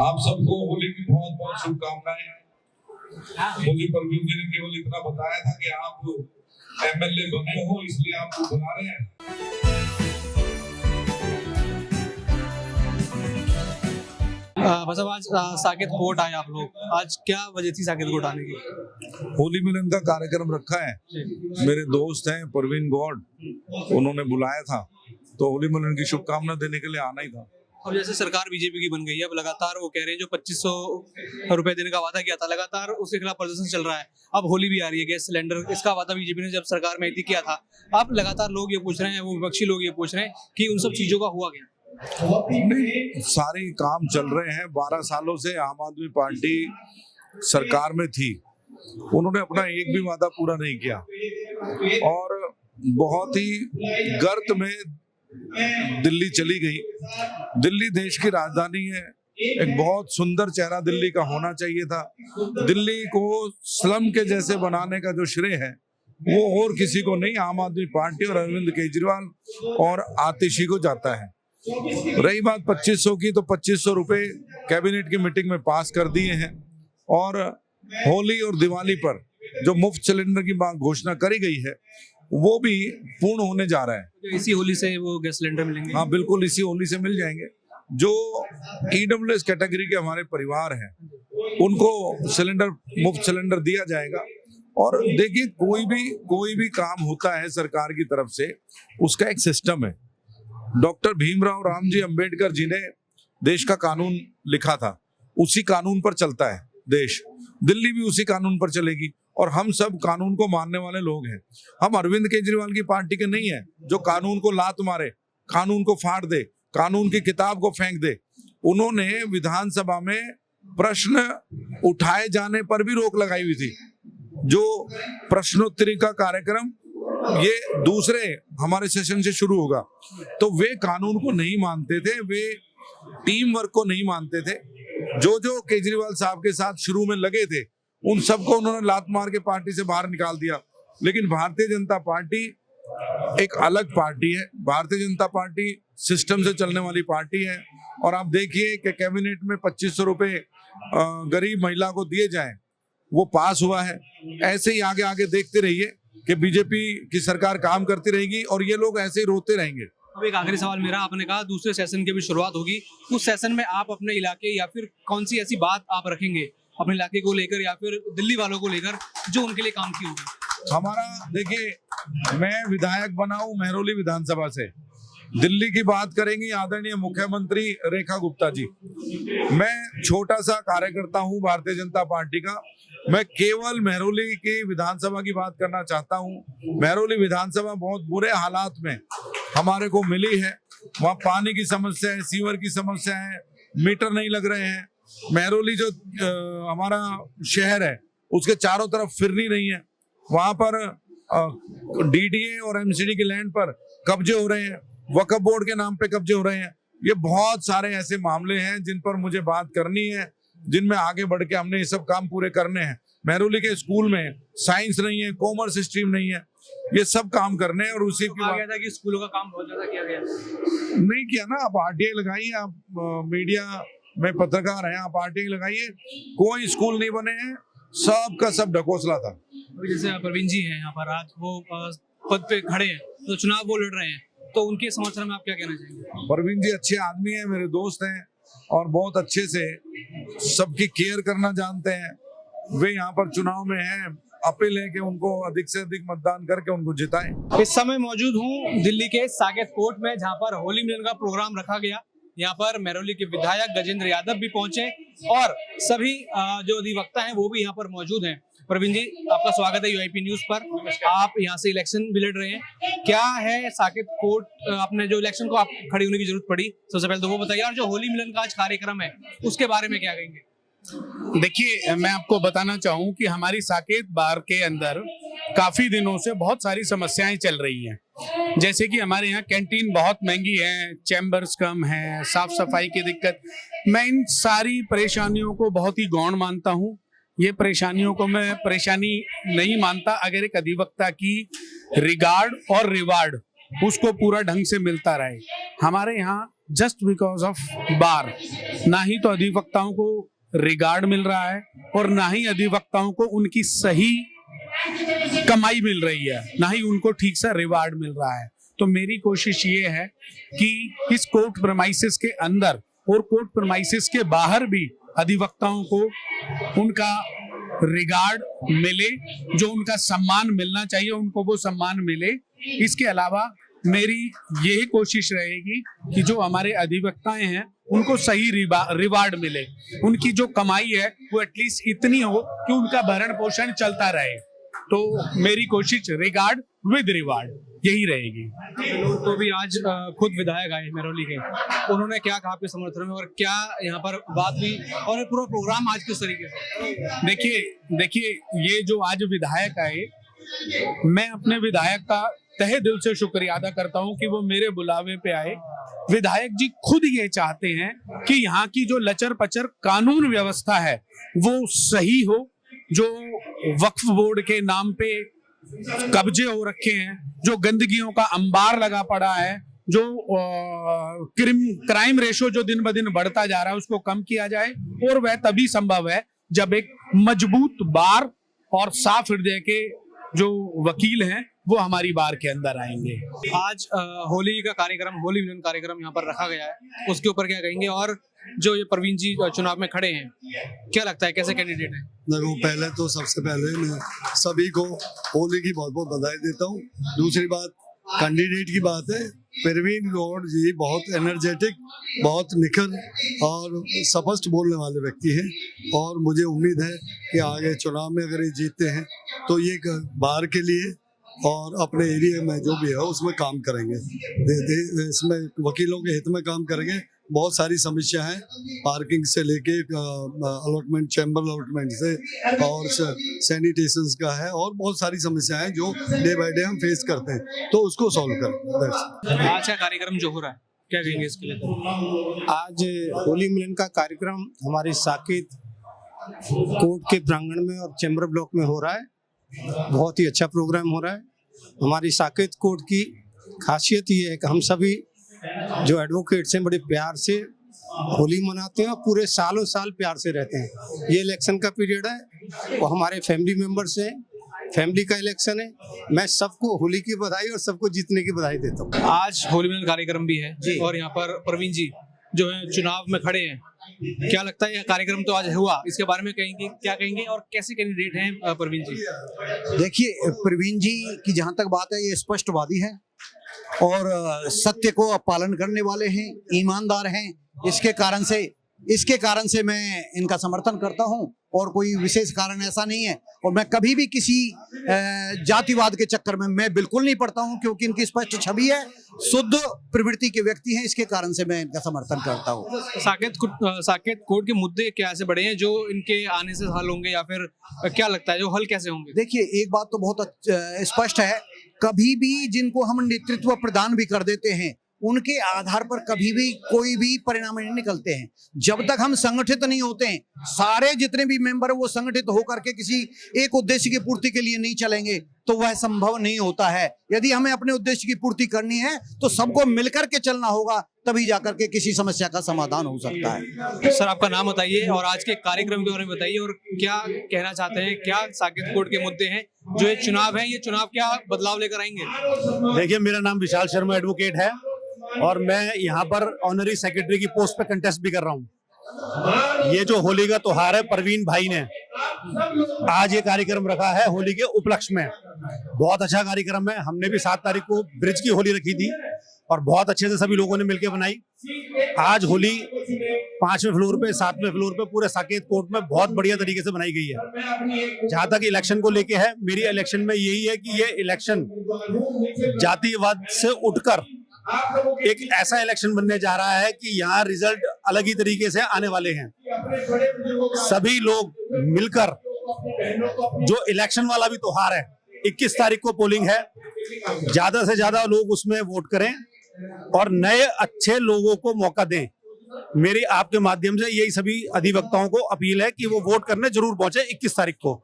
आप सबको होली की बहुत बहुत शुभकामनाएं। मुझे परवीन जी ने केवल इतना बताया था कि आप एमएलए बने हो इसलिए आपको बुला रहे हैं। बस अब आज साकेत कोर्ट आए आप लोग, आज क्या वजह थी साकेत कोर्ट आने की? होली मिलन का कार्यक्रम रखा है, मेरे दोस्त हैं परवीन गौड़, उन्होंने बुलाया था तो होली मिलन की शुभकामना देने के लिए आना ही था। अब जैसे सरकार बीजेपी की बन गई है, अब लगातार वो कह रहे हैं जो 2500 रुपए देने का वादा किया था, लगातार उसके खिलाफ प्रदर्शन चल रहा है। अब होली भी आ रही है, गैस सिलेंडर इसका वादा बीजेपी ने जब सरकार में थी किया था। अब लगातार लोग ये पूछ रहे हैं, वो विपक्षी लोग ये पूछ रहे हैं कि उन सब चीजों का हुआ क्या? नहीं, सारे काम चल रहे हैं। 12 सालों से आम आदमी पार्टी सरकार में थी, उन्होंने अपना एक भी वादा पूरा नहीं किया और बहुत ही गर्त में दिल्ली चली गई। दिल्ली देश की राजधानी है, एक बहुत सुंदर चेहरा दिल्ली का होना चाहिए था। दिल्ली को स्लम के जैसे बनाने का जो श्रेय है वो और किसी को नहीं, आम आदमी पार्टी और अरविंद केजरीवाल और आतिशी को जाता है। रही बात 2500 की, तो 2500 रुपए कैबिनेट की मीटिंग में पास कर दिए हैं और होली और दिवाली पर जो मुफ्त सिलेंडर की घोषणा करी गई है वो भी पूर्ण होने जा रहा है। तो इसी होली से वो गैस सिलेंडर मिलेंगे? हाँ बिल्कुल, इसी होली से मिल जाएंगे। जो ईडब्ल्यूएस कैटेगरी के हमारे परिवार हैं उनको सिलेंडर, मुफ्त सिलेंडर दिया जाएगा। और देखिए, कोई भी काम होता है सरकार की तरफ से, उसका एक सिस्टम है। डॉक्टर भीमराव रामजी अंबेडकर जी ने देश का कानून लिखा था, उसी कानून पर चलता है देश। दिल्ली भी उसी कानून पर चलेगी और हम सब कानून को मानने वाले लोग हैं। हम अरविंद केजरीवाल की पार्टी के नहीं है जो कानून को लात मारे, कानून को फाड़ दे, कानून की किताब को फेंक दे। उन्होंने विधानसभा में प्रश्न उठाए जाने पर भी रोक लगाई हुई थी। जो प्रश्नोत्तरी का कार्यक्रम ये दूसरे हमारे सेशन से शुरू होगा, तो वे कानून को नहीं मानते थे, वे टीम वर्क को नहीं मानते थे। जो केजरीवाल साहब के साथ शुरू में लगे थे उन सबको उन्होंने लात मार के पार्टी से बाहर निकाल दिया। लेकिन भारतीय जनता पार्टी एक अलग पार्टी है। भारतीय जनता पार्टी सिस्टम से चलने वाली पार्टी है और आप देखिए कि कैबिनेट में 2500 रुपए गरीब महिला को दिए जाएं, वो पास हुआ है। ऐसे ही आगे आगे देखते रहिए कि बीजेपी की सरकार काम करती रहेगी और ये लोग ऐसे ही रोते रहेंगे। अब एक आखिरी सवाल मेरा, आपने कहा दूसरे सेशन की भी शुरुआत होगी, उस सेशन में आप अपने इलाके या फिर कौन सी ऐसी बात आप रखेंगे अपने इलाके को लेकर या फिर दिल्ली वालों को लेकर जो उनके लिए काम की होगी? हमारा देखिए, मैं विधायक बना हूं मेहरौली विधानसभा से। दिल्ली की बात करेंगी आदरणीय मुख्यमंत्री रेखा गुप्ता जी। मैं छोटा सा कार्यकर्ता हूं भारतीय जनता पार्टी का। मैं केवल मेहरौली की विधानसभा की बात करना चाहता हूं। मेहरौली विधानसभा बहुत बुरे हालात में हमारे को मिली है। वहाँ पानी की समस्या है, सीवर की समस्या है, मीटर नहीं लग रहे हैं। मेहरौली जो हमारा शहर है उसके चारों तरफ फिरनी नहीं है। वहां पर डीडीए और एमसीडी के लैंड पर कब्जे हो रहे हैं, वक्फ बोर्ड के नाम पे कब्जे हो रहे हैं। ये बहुत सारे ऐसे मामले हैं जिन पर मुझे बात करनी है, जिनमें आगे बढ़ के हमने ये सब काम पूरे करने हैं। मेहरौली के स्कूल में साइंस नहीं है, कॉमर्स स्ट्रीम नहीं है, ये सब काम करने हैं। और उसी कहा गया था कि स्कूलों का काम बहुत ज्यादा किया गया, नहीं किया ना। आप आरटीआई लगाइए, आप मीडिया में पत्रकार हैं, आप आरटीआई लगाइए, कोई स्कूल नहीं बने हैं, सब का सब ढकोसला था। जैसे परवीन जी हैं यहाँ पर, आज वो पद पे खड़े हैं तो चुनाव वो लड़ रहे हैं, तो उनके समाचार में आप क्या कहना चाहेंगे? परवीन जी अच्छे आदमी हैं, मेरे दोस्त हैं और बहुत अच्छे से सबकी केयर करना जानते हैं। वे यहाँ पर चुनाव में हैं, अपील है कि उनको अधिक से अधिक मतदान करके उनको जिताएं। इस समय मौजूद हूँ दिल्ली के साकेत कोर्ट में, जहाँ पर होली मिलन का प्रोग्राम रखा गया। यहाँ पर मेहरौली के विधायक गजेंद्र यादव भी पहुंचे और सभी जो अधिवक्ता हैं वो भी यहाँ पर मौजूद हैं। प्रवीण जी, आपका स्वागत है यूआईपी न्यूज पर। आप यहाँ से इलेक्शन भी लड़ रहे हैं, क्या है साकेत कोर्ट, अपने जो इलेक्शन को आप खड़ी होने की जरूरत पड़ी, सबसे पहले तो वो बताइए। और जो होली मिलन का आज कार्यक्रम है उसके बारे में क्या कहेंगे? देखिए, मैं आपको बताना चाहूँ कि हमारी साकेत बार के अंदर काफी दिनों से बहुत सारी समस्याएं चल रही हैं। जैसे कि हमारे यहाँ कैंटीन बहुत महंगी है, चैम्बर्स कम है, साफ सफाई की दिक्कत। मैं इन सारी परेशानियों को बहुत ही गौण मानता हूँ। ये परेशानियों को मैं परेशानी नहीं मानता अगर एक अधिवक्ता की रिगार्ड और रिवार्ड उसको पूरा ढंग से मिलता रहे। हमारे यहाँ जस्ट बिकॉज ऑफ बार ना ही तो अधिवक्ताओं को रिगार्ड मिल रहा है और ना ही अधिवक्ताओं को उनकी सही कमाई मिल रही है, ना ही उनको ठीक से रिवार्ड मिल रहा है। तो मेरी कोशिश ये है कि इस कोर्ट प्रेमाइसिस के अंदर और कोर्ट प्रेमाइसिस के बाहर भी अधिवक्ताओं को उनका रिगार्ड मिले, जो उनका सम्मान मिलना चाहिए उनको वो सम्मान मिले। इसके अलावा मेरी यही कोशिश रहेगी कि जो हमारे अधिवक्ताएं हैं उनको सही रिवार्ड मिले, उनकी जो कमाई है वो एटलीस्ट इतनी हो कि उनका भरण पोषण चलता रहे। तो मेरी कोशिश रिगार्ड विद रिवार्ड यही रहेगी। तो भी आज खुद विधायक आए मेरौली के, उन्होंने क्या कहा आपके समर्थन में और क्या यहाँ पर बात हुई और ये पूरा प्रोग्राम आज किस तरीके से? देखिए ये जो आज विधायक आए, मैं अपने विधायक का तहे दिल से शुक्रिया अदा करता हूं कि वो मेरे बुलावे पे आए। विधायक जी खुद ये चाहते हैं कि यहाँ की जो लचर पचर कानून व्यवस्था है वो सही हो, जो वक्फ बोर्ड के नाम पे कब्जे हो रखे हैं, जो गंदगियों का अंबार लगा पड़ा है, जो क्राइम रेशो जो दिन ब दिन बढ़ता जा रहा है उसको कम किया जाए। और वह तभी संभव है जब एक मजबूत बार और साफ हृदय के जो वकील हैं वो हमारी बार के अंदर आएंगे। आज होली का कार्यक्रम, होली मिलन कार्यक्रम यहाँ पर रखा गया है, उसके ऊपर क्या कहेंगे? और जो ये प्रवीण जी चुनाव में खड़े हैं, क्या लगता है कैसे कैंडिडेट हैं? देखो, पहले तो सबसे पहले मैं सभी को होली की बहुत बहुत बधाई देता हूँ। दूसरी बात, कैंडिडेट की बात है, प्रवीण गौड़ जी बहुत एनर्जेटिक, बहुत निखर और स्पष्ट बोलने वाले व्यक्ति हैं और मुझे उम्मीद है कि आगे चुनाव में अगर ये जीतते हैं तो ये बार के लिए और अपने एरिया में जो भी है उसमें काम करेंगे, इसमें वकीलों के हित में काम करेंगे। बहुत सारी समस्या है, पार्किंग से लेके अलॉटमेंट, चैम्बर अलॉटमेंट से और सैनिटेशन का है और बहुत सारी समस्याएं हैं जो डे बाय डे हम फेस करते हैं, तो उसको सॉल्व करें। आज का कार्यक्रम जो हो रहा है क्या कहेंगे इसके लिए? आज होली मिलन का कार्यक्रम हमारे साकेत कोर्ट के प्रांगण में और चैम्बर ब्लॉक में हो रहा है। बहुत ही अच्छा प्रोग्राम हो रहा है। हमारी साकेत कोर्ट की खासियत ये है कि हम सभी जो एडवोकेट्स हैं बड़े प्यार से होली मनाते हैं और पूरे सालों साल प्यार से रहते हैं। ये इलेक्शन का पीरियड है और हमारे फैमिली मेंबर्स हैं, फैमिली का इलेक्शन है। मैं सबको होली की बधाई और सबको जीतने की बधाई देता हूँ। आज होली मिलन कार्यक्रम भी है और यहाँ पर प्रवीण जी जो है चुनाव में खड़े हैं, क्या लगता है? यह कार्यक्रम तो आज हुआ, इसके बारे में कहेंगे, क्या कहेंगे और कैसे कैंडिडेट हैं प्रवीण जी? देखिए, प्रवीण जी की जहां तक बात है, ये स्पष्टवादी है और सत्य को पालन करने वाले हैं, ईमानदार हैं। इसके कारण से मैं इनका समर्थन करता हूं और कोई विशेष कारण ऐसा नहीं है। और मैं कभी भी किसी जातिवाद के चक्कर में मैं बिल्कुल नहीं पड़ता हूं, क्योंकि इनकी स्पष्ट छवि है, शुद्ध प्रवृत्ति के व्यक्ति हैं, इसके कारण से मैं इनका समर्थन करता हूं। साकेत कोर्ट के मुद्दे क्या ऐसे बड़े हैं जो इनके आने से हल होंगे, या फिर क्या लगता है जो हल कैसे होंगे? देखिए, एक बात तो बहुत स्पष्ट है, कभी भी जिनको हम नेतृत्व प्रदान भी कर देते हैं उनके आधार पर कभी भी कोई भी परिणाम नहीं निकलते हैं। जब तक हम संगठित नहीं होते हैं, सारे जितने भी मेंबर वो संगठित होकर के किसी एक उद्देश्य की पूर्ति के लिए नहीं चलेंगे तो वह संभव नहीं होता है। यदि हमें अपने उद्देश्य की पूर्ति करनी है तो सबको मिलकर के चलना होगा, तभी जाकर के किसी समस्या का समाधान हो सकता है। सर, आपका नाम बताइए और आज के कार्यक्रम के बारे में बताइए और क्या कहना चाहते हैं, क्या साकेत कोर्ट के मुद्दे हैं जो ये चुनाव है, ये चुनाव क्या बदलाव लेकर आएंगे? देखिए, मेरा नाम विशाल शर्मा एडवोकेट है और मैं यहाँ पर ऑनरी सेक्रेटरी की पोस्ट पे कंटेस्ट भी कर रहा हूँ। ये जो होली का त्योहार है, प्रवीण भाई ने आज ये कार्यक्रम रखा है होली के उपलक्ष्य में। बहुत अच्छा कार्यक्रम है। हमने भी 7 तारीख को ब्रिज की होली रखी थी और बहुत अच्छे से सभी लोगों ने मिलकर बनाई। आज होली 5वें फ्लोर पे, 7वें फ्लोर पे पूरे साकेत कोर्ट में बहुत बढ़िया तरीके से बनाई गई है। जहां तक इलेक्शन को लेके है, मेरी इलेक्शन में यही है कि ये इलेक्शन जातिवाद से उठकर एक ऐसा इलेक्शन बनने जा रहा है कि यहाँ रिजल्ट अलग ही तरीके से आने वाले हैं। सभी लोग मिलकर, जो इलेक्शन वाला भी त्योहार है, 21 तारीख को पोलिंग है, ज्यादा से ज्यादा लोग उसमें वोट करें और नए अच्छे लोगों को मौका दें। मेरी आपके माध्यम से यही सभी अधिवक्ताओं को अपील है कि वो वोट करने जरूर पहुंचे 21 तारीख को।